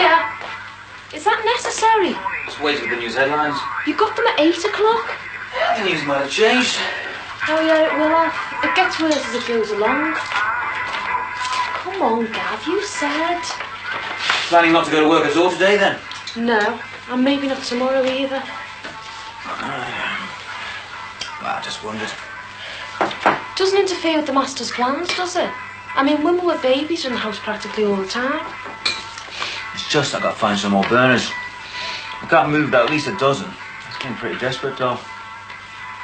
Hiya. Is that necessary? Just waiting for the news headlines. You got them at 8 o'clock? Yeah, the news might have changed. Oh yeah, it will have. It gets worse as it goes along. Come on, Gav, you said. Planning not to go to work at all today, then? No, and maybe not tomorrow either. Well, I just wondered. Doesn't interfere with the master's plans, does it? I mean, when we were babies, we were in the house practically all the time. It's just I've got to find some more burners. I can't move without at least a dozen. It's getting pretty desperate, though.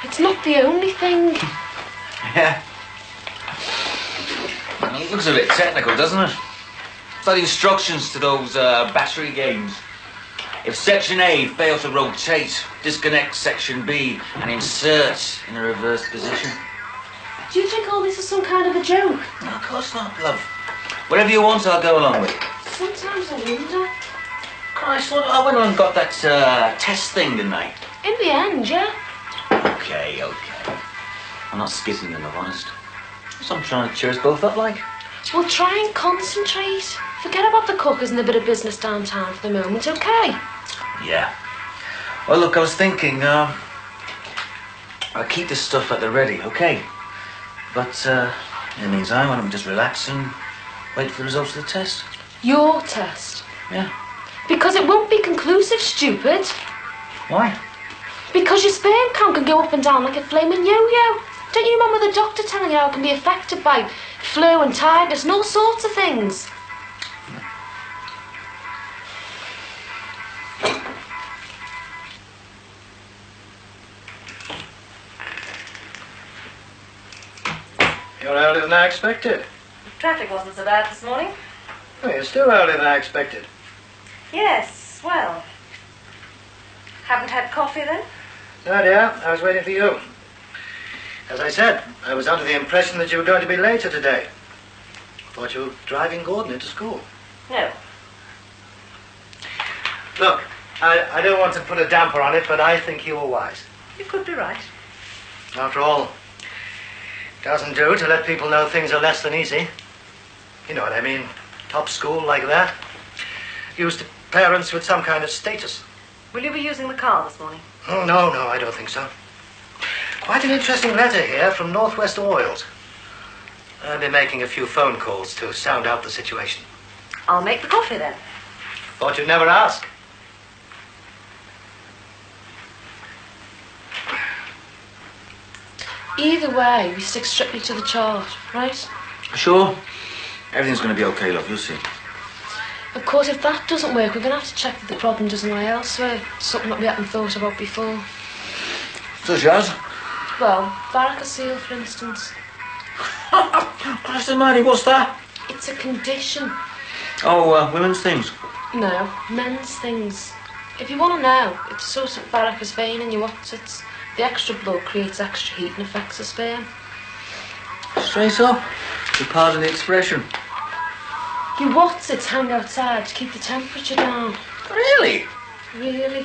It's not the only thing. Yeah. Well, it looks a bit technical, doesn't it? It's like the instructions to those battery games. If section A fails to rotate, disconnect section B and insert in a reverse position. Do you think all this is some kind of a joke? No, of course not, love. Whatever you want, I'll go along with. Sometimes I wonder. Christ, I went on and got that test thing, didn't I? In the end, yeah. Okay. I'm not skizzing enough, honest. So I'm trying to cheer us both up, like. We'll try and concentrate. Forget about the cookers and a bit of business downtown for the moment, okay? Yeah. Well, look, I was thinking, I'll keep this stuff at the ready, okay? But, in the meantime, why don't we just relax and wait for the results of the test? Your test? Yeah. Because it won't be conclusive, stupid. Why? Because your sperm count can go up and down like a flaming yo-yo. Don't you remember the doctor telling you how it can be affected by flu and tiredness and all sorts of things? You're earlier than I expected. Traffic wasn't so bad this morning. Oh, you're still earlier than I expected. Yes, well. Haven't had coffee then? No, dear, I was waiting for you. As I said, I was under the impression that you were going to be later today. I thought you were driving Gordon into school. No. Look, I don't want to put a damper on it, but I think you were wise. You could be right. After all, it doesn't do to let people know things are less than easy. You know what I mean? Top school like that. Used to parents with some kind of status. Will you be using the car this morning? Oh, no, I don't think so. Quite an interesting letter here from Northwest Oils. I'll be making a few phone calls to sound out the situation. I'll make the coffee then. Thought you'd never ask. Either way, we stick strictly to the chart, right? Sure. Everything's going to be okay, love. You'll see. Of course, if that doesn't work, we're going to have to check that the problem doesn't lie elsewhere. Something that we hadn't thought about before. Such as? Well, varicocele, for instance. Christ almighty, what's that? It's a condition. Oh, women's things. No, men's things. If you want to know, it's a sort of varicose vein in your what's-its. The extra blood creates extra heat and affects the sperm. Straight up. You pardon the expression. Your what's-its hang outside to keep the temperature down. Really? Really?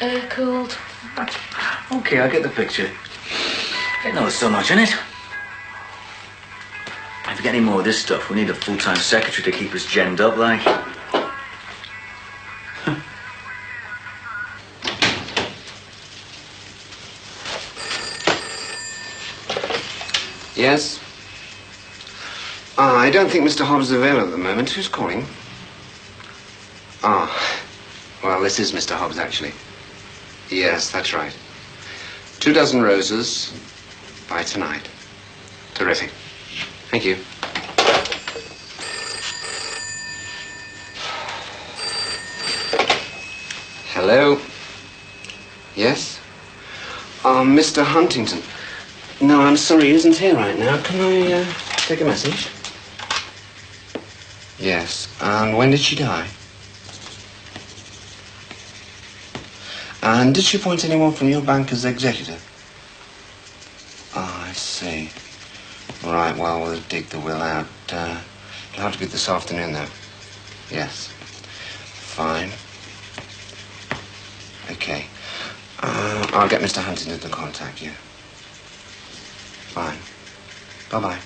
Air-cooled. Okay, I get the picture. I didn't know there's so much in it. If we get any more of this stuff, we need a full-time secretary to keep us genned up, like. Yes? I don't think Mr. Hobbs is available at the moment. Who's calling? Well, this is Mr. Hobbs, actually. Yes, that's right. 2 dozen roses by tonight. Terrific. Thank you. Hello? Yes? Mr. Huntington. No, I'm sorry, he isn't here right now. Can I take a message? Yes. And when did she die? And did she appoint anyone from your bank as executor? I see. Right, well, we'll dig the will out. It'll have to be this afternoon, though. Yes. Fine. Okay. I'll get Mr. Huntington to contact you. Fine. Bye-bye.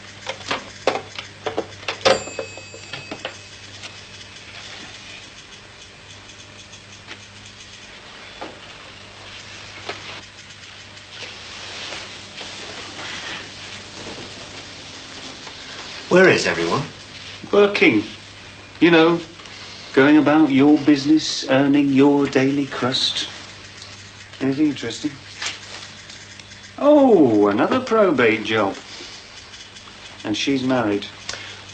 Where is everyone? Working. You know, going about your business, earning your daily crust. Anything interesting? Oh, another probate job. And she's married.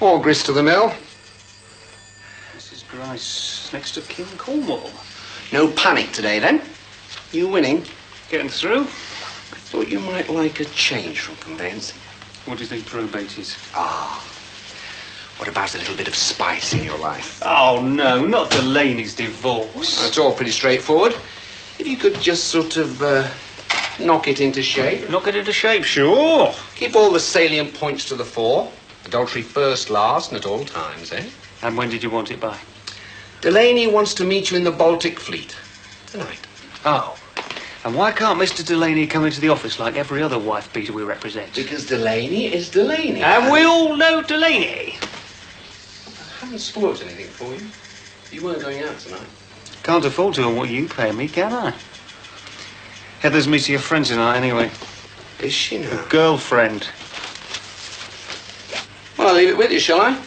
All grist to the mill. Mrs. Grice, next of kin Cornwall. No panic today, then. You winning? Getting through? I thought you might like a change from conveyancing. What do you think probate is? Ah. What about a little bit of spice in your life? Oh, no, not Delaney's divorce. It's all pretty straightforward. If you could just sort of knock it into shape. Knock it into shape, sure. Keep all the salient points to the fore. Adultery first, last, and at all times, eh? And when did you want it by? Delaney wants to meet you in the Baltic Fleet. Tonight. Oh. And why can't Mr. Delaney come into the office like every other wife beater we represent? Because Delaney is Delaney. And we all know Delaney. I haven't spoiled anything for you. You weren't going out tonight. Can't afford to on what you pay me, can I? Heather's meeting a friend tonight anyway. Is she now? Girlfriend. Well, I'll leave it with you, shall I?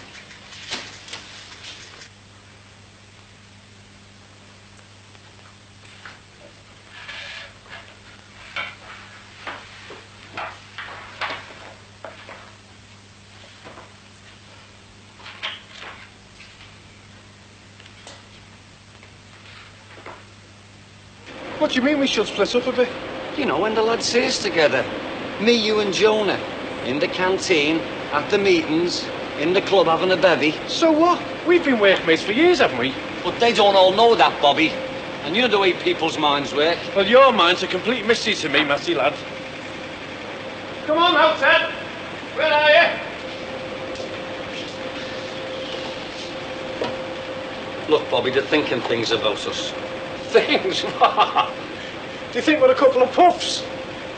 What do you mean we should split up a bit? You know, when the lads stays together. Me, you and Jonah. In the canteen, at the meetings, in the club having a bevy. So what? We've been workmates for years, haven't we? But they don't all know that, Bobby. And you know the way people's minds work. Well, your mind's a complete mystery to me, Matty lad. Come on now, Ted. Where are you? Look, Bobby, they're thinking things about us. Things? Do you think we're a couple of puffs?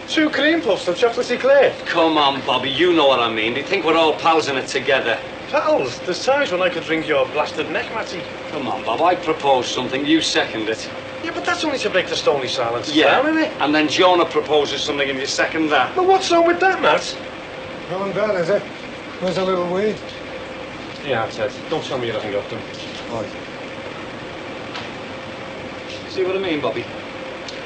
2 cream puffs and chocolate eclair? Come on, Bobby, you know what I mean. They think we're all pals in it together. Pals, there's times when I could wring your blasted neck, Matty. Come on, Bob, I proposed something, you second it. Yeah, but that's only to break the stony silence Yeah, down, isn't it? and then Jonah proposes something and you second that. But what's wrong with that, Matt? Going bad, is it? Where's the little weed? Yeah, Ted, don't tell me you haven't got them. Right. See what I mean, Bobby?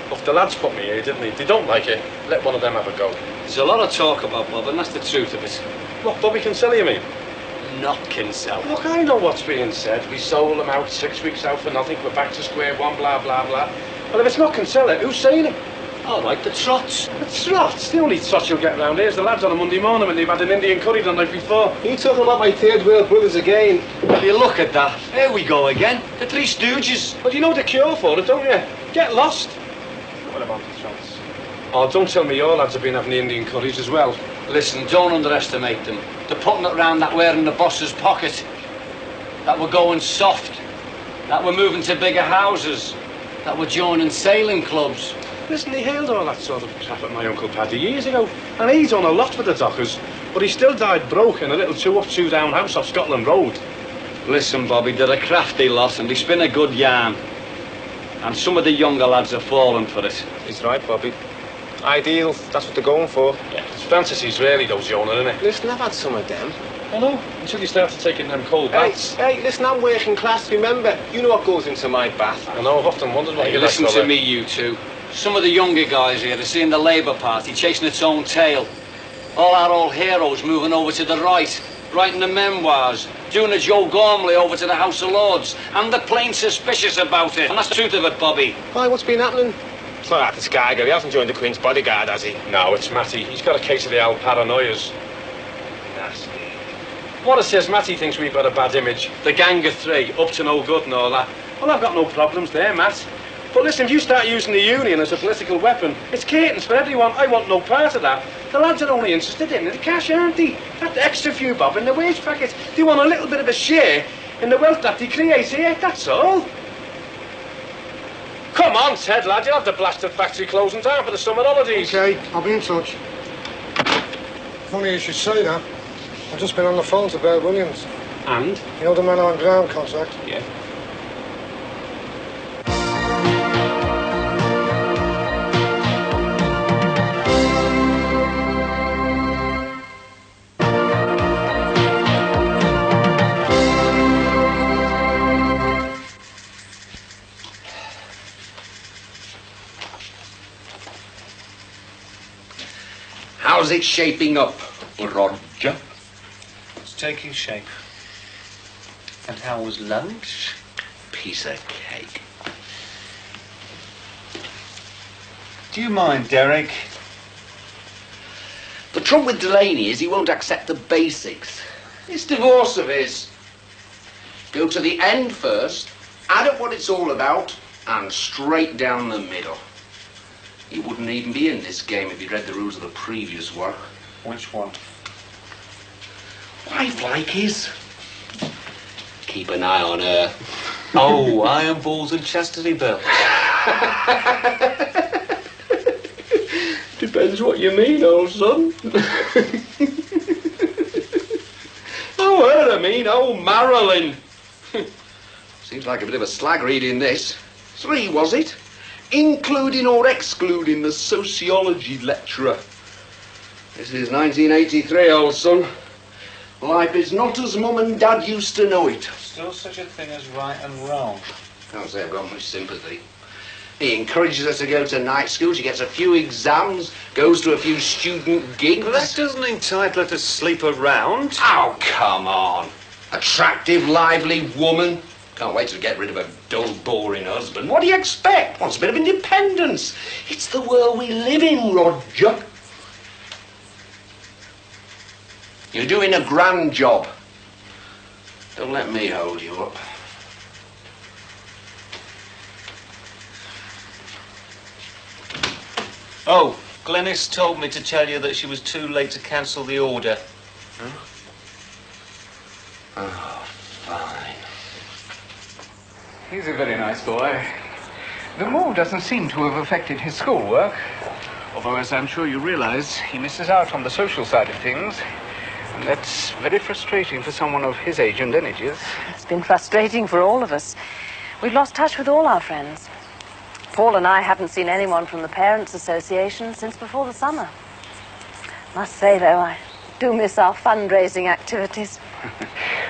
Look, the lads put me here, didn't they? They don't like it. Let one of them have a go. There's a lot of talk about Bob, and that's the truth of it. Look, Bobby Kinsella, you mean? Not Kinsella. Look, I know what's being said. We sold them out 6 weeks out for nothing. We're back to square one, blah, blah, blah. Well, if it's not Kinsella, who's saying it? All right, the Trots. The Trots. The only Trots you'll get round here is the lads on a Monday morning when they've had an Indian curry the night before. You talking about my third wheel brothers again? Will you look at that? Here we go again. The Three Stooges. But you know the cure for it, don't you? Get lost. What about the Trots? Oh, don't tell me your lads have been having the Indian curries as well. Listen, don't underestimate them. They're putting it round that we're in the boss's pocket. That we're going soft. That we're moving to bigger houses. That we're joining sailing clubs. Listen, he hailed all that sort of crap at my Uncle Paddy years ago. And he's done a lot for the dockers. But he still died broke in a little 2-up, 2-down house off Scotland Road. Listen, Bobby, they're a crafty lot and they spin a good yarn. And some of the younger lads are falling for it. He's right, Bobby. Ideal, that's what they're going for. Yeah, it's fantasies really, those Jonah, isn't it? Listen, I've had some of them. I know, until you started taking them cold baths. Hey, listen, I'm working class, remember? You know what goes into my bath. I know, I've often wondered what Hey, you listen to me, you two. Some of the younger guys here, they're seeing the Labour Party chasing its own tail. All our old heroes moving over to the right, writing the memoirs, doing a Joe Gormley over to the House of Lords, and they're plain suspicious about it. And that's the truth of it, Bobby. Why, what's been happening? It's not this guy, he hasn't joined the Queen's bodyguard, has he? No, it's Matty. He's got a case of the old paranoias. Nasty. What it says, Matty thinks we've got a bad image. The gang of 3, up to no good and all that. Well, I've got no problems there, Matt. But listen, if you start using the union as a political weapon, it's curtains for everyone. I want no part of that. The lads are only interested in the cash, aren't they? That extra few bob in the wage packet. They want a little bit of a share in the wealth that they create here, that's all. Come on, Ted, lad, you'll have the blasted factory closing down for the summer holidays. Okay, I'll be in touch. Funny you should say that. I've just been on the phone to Bear Williams. And? You know the man on ground contract? Yeah. How's it shaping up, Roger? It's taking shape. And how was lunch? Piece of cake. Do you mind, Derek? The trouble with Delaney is he won't accept the basics. This divorce of his. Go to the end first, add up what it's all about, and straight down the middle. He wouldn't even be in this game if he'd read the rules of the previous one. Which one? Wife like his. Keep an eye on her. Oh, iron balls and chastity belts. Depends what you mean, old son. Oh, her I mean, old Marilyn. Seems like a bit of a slag reading this. 3, was it? Including or excluding the sociology lecturer. This is 1983, old son. Life is not as Mum and Dad used to know it. Still such a thing as right and wrong. Can't say I've got much sympathy. He encourages her to go to night school, she gets a few exams, goes to a few student gigs. Well, that doesn't entitle her to sleep around. Oh, come on. Attractive, lively woman. Can't wait to get rid of a dull, boring husband. What do you expect? Wants a bit of independence. It's the world we live in, Roger. You're doing a grand job. Don't let me hold you up. Oh, Glenys told me to tell you that she was too late to cancel the order. Huh? Oh, fine. He's a very nice boy. The move doesn't seem to have affected his schoolwork. Although, as I'm sure you realize, he misses out on the social side of things. And that's very frustrating for someone of his age and energies. It's been frustrating for all of us. We've lost touch with all our friends. Paul and I haven't seen anyone from the Parents' Association since before the summer. Must say, though, I do miss our fundraising activities.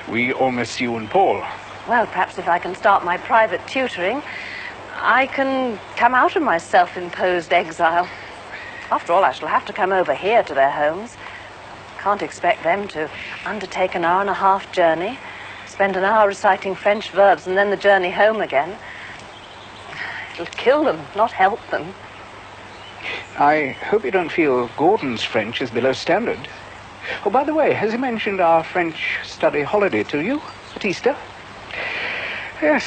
We all miss you and Paul. Well, perhaps if I can start my private tutoring, I can come out of my self-imposed exile. After all, I shall have to come over here to their homes. Can't expect them to undertake an hour-and-a-half journey, spend an hour reciting French verbs, and then the journey home again. It'll kill them, not help them. I hope you don't feel Gordon's French is below standard. Oh, by the way, has he mentioned our French study holiday to you at Easter? Yes.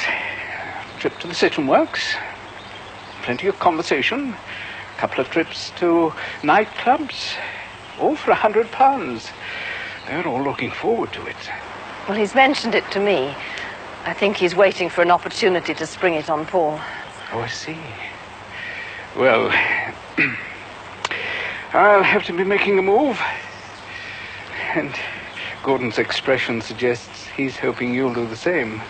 Trip to the Citron Works. Plenty of conversation. A couple of trips to nightclubs. All for £100. They're all looking forward to it. Well, he's mentioned it to me. I think he's waiting for an opportunity to spring it on Paul. Oh, I see. Well, I'll have to be making a move. And Gordon's expression suggests he's hoping you'll do the same.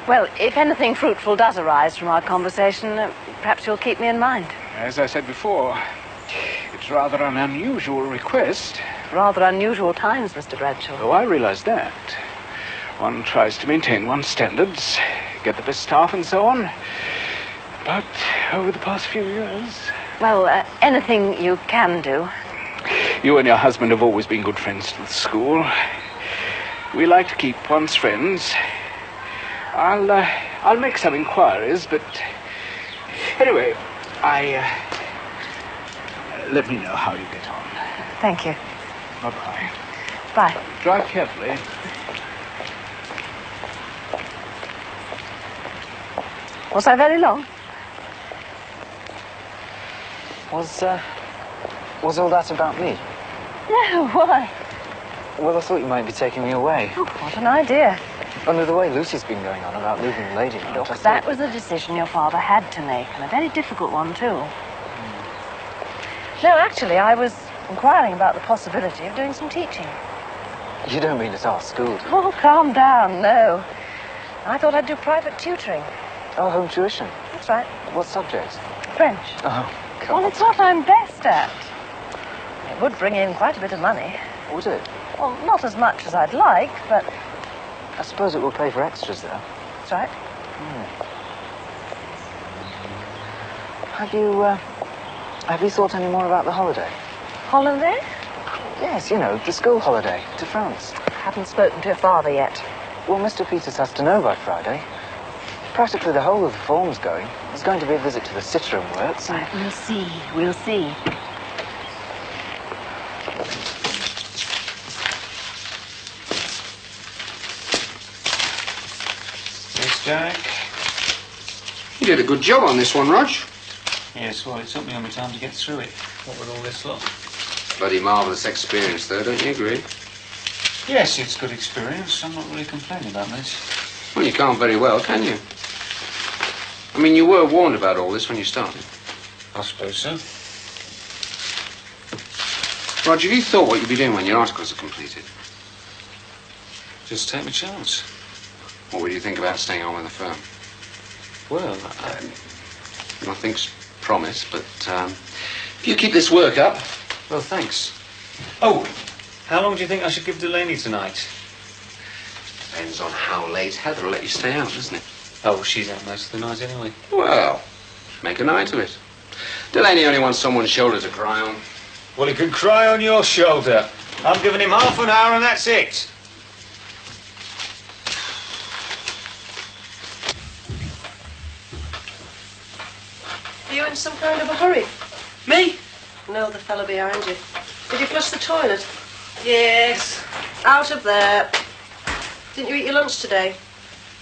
Well, if anything fruitful does arise from our conversation, perhaps you'll keep me in mind. As I said before, it's rather an unusual request. Rather unusual times, Mr. Bradshaw. Oh, I realize that. One tries to maintain one's standards, get the best staff and so on. But over the past few years... Well, anything you can do. You and your husband have always been good friends to the school. We like to keep one's friends. I'll make some inquiries, but... Anyway, let me know how you get on. Thank you. Bye-bye. Bye. Drive carefully. Was I very long? Was all that about me? No, why? Well, I thought you might be taking me away. Oh, what an idea. Under the way Lucy's been going on about leaving Ladyland, I thought... That was a decision your father had to make, and a very difficult one, too. No, actually, I was inquiring about the possibility of doing some teaching. You don't mean at our school, do you? Oh, calm down, no. I thought I'd do private tutoring. Oh, home tuition? That's right. What subjects? French. Oh, God. Well, it's what I'm best at. It would bring in quite a bit of money. Would it? Well, not as much as I'd like, but... I suppose it will pay for extras, though. That's right. Have you thought any more about the holiday? holiday? Yes, you know, the school holiday to France. Haven't spoken to your father yet. Well, Mr. Peters has to know by Friday. Practically the whole of the form's going. There's going to be a visit to the Citroen works. Right, we'll see. We'll see. Yes, Jack? You did a good job on this one, Rog. Yes, well, it took me all my time to get through it. What with all this lot? Bloody marvellous experience, though, don't you agree? Yes, it's good experience. I'm not really complaining about this. Well, you can't very well, can you? I mean, you were warned about all this when you started. I suppose so. Roger, have you thought what you'll be doing when your articles are completed? Just take my chance. What would you think about staying on with the firm? Well, Nothing's promised, but if you keep this work up... Well, thanks. Oh, how long do you think I should give Delaney tonight? Depends on how late Heather will let you stay out, doesn't it? Oh, she's out most of the night anyway. Well, make a night of it. Delaney only wants someone's shoulder to cry on. Well, he can cry on your shoulder. I'm giving him half an hour and that's it. Are you in some kind of a hurry? Me? No, the fellow behind you. Did you flush the toilet? Yes. Out of there. Didn't you eat your lunch today?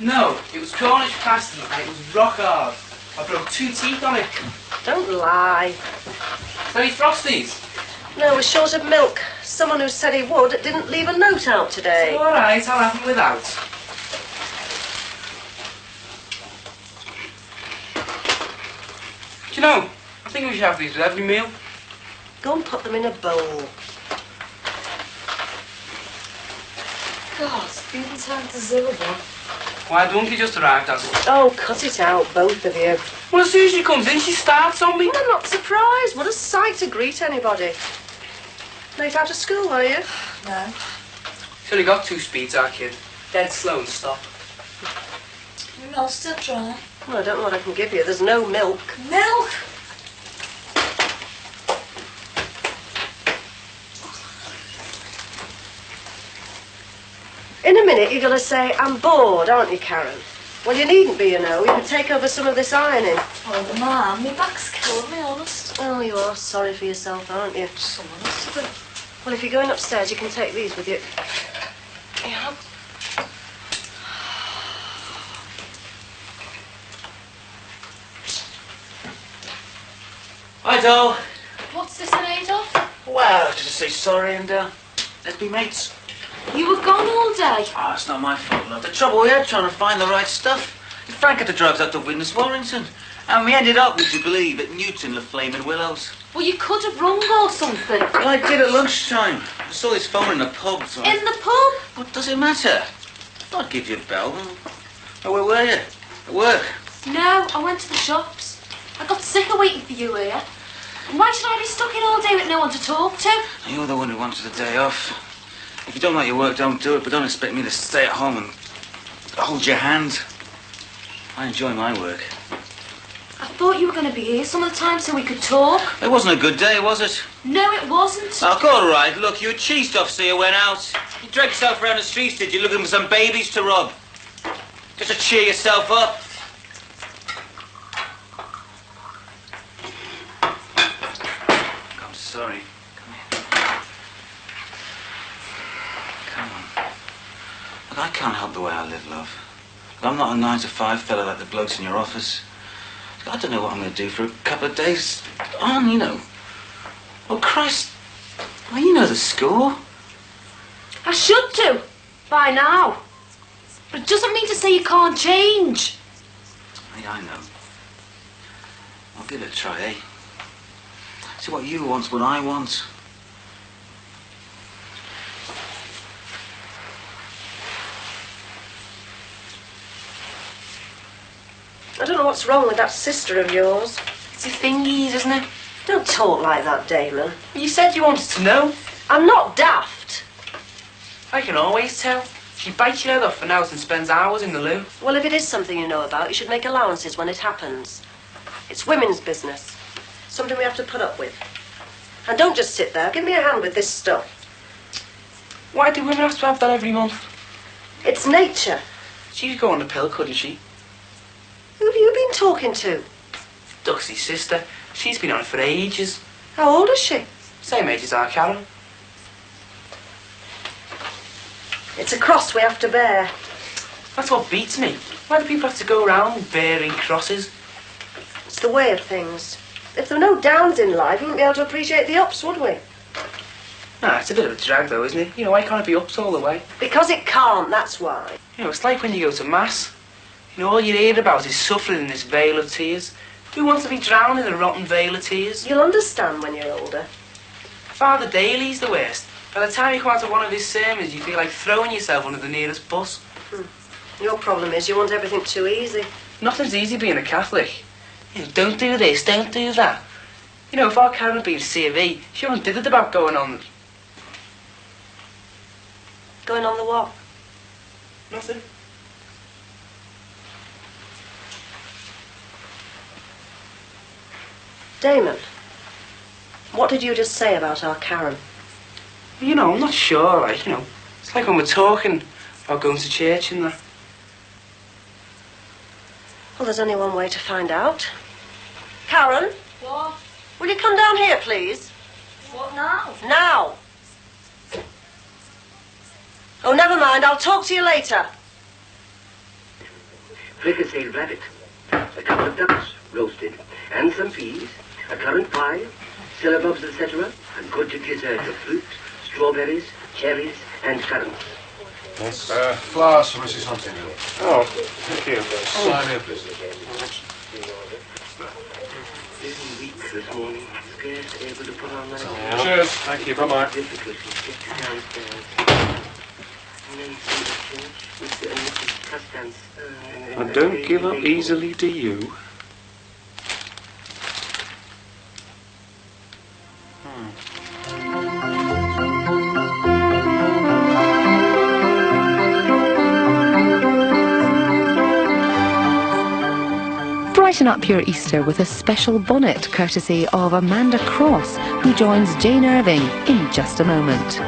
No, it was Cornish pasty and it was rock hard. I broke 2 teeth on it. Don't lie. So he Frosties? No, we're short of milk. Someone who said he would didn't leave a note out today. All right, I'll have them without. Do you know, I think we should have these with every meal. Go and put them in a bowl. God, it's been time to Zilver. Why, Donkey just arrived, has it? Oh, cut it out, both of you. Well, as soon as she comes in, she starts on me. Well, I'm not surprised. What a sight to greet anybody. Late out of school, are you? No. She's only got 2 speeds, our kid. Dead slow and stop. No, still trying. Well, I don't know what I can give you. There's no milk. Milk? In a minute, you're going to say, I'm bored, aren't you, Karen? Well, you needn't be, you know. You could take over some of this ironing. Oh, Mum, my back's killing me, honest. Oh, you are sorry for yourself, aren't you? Someone else to do. Well, if you're going upstairs, you can take these with you. Yeah. Hi, doll. What's this in aid of? Well, just to say sorry and let's be mates. You were gone all day. Oh, it's not my fault, love. The trouble we had trying to find the right stuff. Frank had to drive us out to Witness Warrington. And we ended up, would you believe, at Newton, the Flaming Willows. Well, you could have rung or something. Well, I did at lunchtime. I saw this phone in the pub, so In the pub? What does it matter? I'd give you a bell. Oh, where were you? At work? No, I went to the shops. I got sick of waiting for you here. And why should I be stuck in all day with no one to talk to? You're the one who wanted the day off. If you don't like your work, don't do it, but don't expect me to stay at home and hold your hand. I enjoy my work. I thought you were going to be here some of the time so we could talk. It wasn't a good day, was it? No, it wasn't. Oh, all right. Look, you were cheesed off, so you went out. You dragged yourself around the streets, did you, looking for some babies to rob? Just to cheer yourself up. I'm sorry. Come here. Come on. Look, I can't help the way I live, love. I'm not a 9-to-5 fella like the blokes in your office. I don't know what I'm going to do for a couple of days on, you know. Oh, Christ. Well, you know the score. I should do. By now. But it doesn't mean to say you can't change. Yeah, I know. I'll give it a try, eh? See, what you want's what I want. I don't know what's wrong with that sister of yours. It's your thingies, isn't it? Don't talk like that, Damon. You said you wanted to know. I'm not daft. I can always tell. She bites your head off for now and spends hours in the loo. Well, if it is something you know about, you should make allowances when it happens. It's women's business. Something we have to put up with. And don't just sit there. Give me a hand with this stuff. Why do women have to have that every month? It's nature. She could go on the pill, couldn't she? Who have you been talking to? Duxie's sister. She's been on it for ages. How old is she? Same age as our Karen. It's a cross we have to bear. That's what beats me. Why do people have to go around bearing crosses? It's the way of things. If there were no downs in life, we wouldn't be able to appreciate the ups, would we? Nah, it's a bit of a drag though, isn't it? You know, why can't it be ups all the way? Because it can't, that's why. You know, it's like when you go to Mass. You know, all you hear about is suffering in this vale of tears. Who wants to be drowned in a rotten vale of tears? You'll understand when you're older. Father Daly's the worst. By the time you come out of one of his sermons, you feel like throwing yourself under the nearest bus. Your problem is you want everything too easy. Nothing's easy being a Catholic. You know, don't do this, don't do that. You know, if our Karen had been C of E, she wouldn't did it about going on... Going on the what? Nothing. Damon, what did you just say about our Karen? You know, I'm not sure, like, you know. It's like when we're talking about going to church and that. Well, there's only one way to find out. Karen? What? Will you come down here, please? What now? Now! Oh, never mind. I'll talk to you later. Fricasseed rabbit, a couple of ducks, roasted, and some peas, a currant pie, syllabubs, etc., a good dessert of fruit, strawberries, cherries, and currants. Yes. Flowers for Mrs. Huntington. Oh, thank you. Sign here, please. Very weak this morning, scarce able to put on my... Cheers. Thank you. Bye-bye. Difficulty gets downstairs. And then see the church, Mr. and Mrs. Custance. I don't give up easily, do you? Brighten up your Easter with a special bonnet courtesy of Amanda Cross, who joins Jane Irving in just a moment.